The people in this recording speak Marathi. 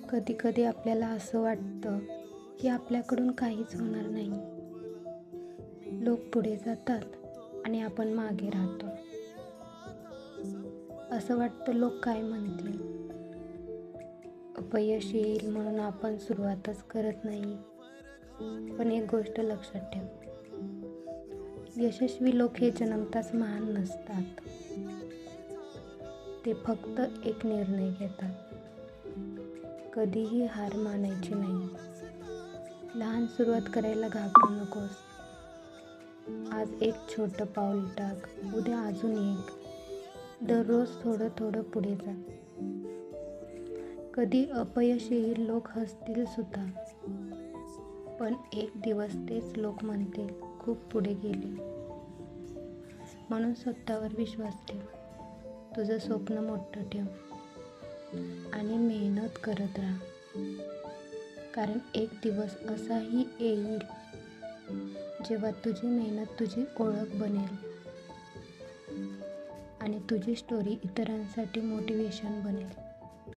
कधी-कधी आपल्याला असं वाटतं की आपल्याकडून काहीच होणार नाही. लोक पुढे जातात आणि आपण मागे राहतो. असं वाटतं लोक काय म्हणतील? अपयश येईल म्हणून आपण सुरुवातच करत नाही. पण एक गोष्ट लक्षात ठेव, यशस्वी लोक हे जन्मताच महान नसतात. ते फक्त एक निर्णय घेतात, कधीही हार मानायची नाही. लहान सुरुवात करायला घाबरू नकोस. आज एक छोटं पाऊल टाक, उद्या अजून एक. दररोज थोडं थोडं पुढे जा. कधी अपयश येईल, लोक हसतील सुद्धा, पण एक दिवस तेच लोक म्हणतील खूप पुढे गेले. म्हणून स्वतःवर विश्वास ठेव, तुझं स्वप्न मोठं ठेव आणि मेहनत करत राहा. कारण एक दिवस असाही येईल जेव्हा तुझी मेहनत तुझी ओळख बनेल आणि तुझी स्टोरी इतरांसाठी मोटिवेशन बनेल.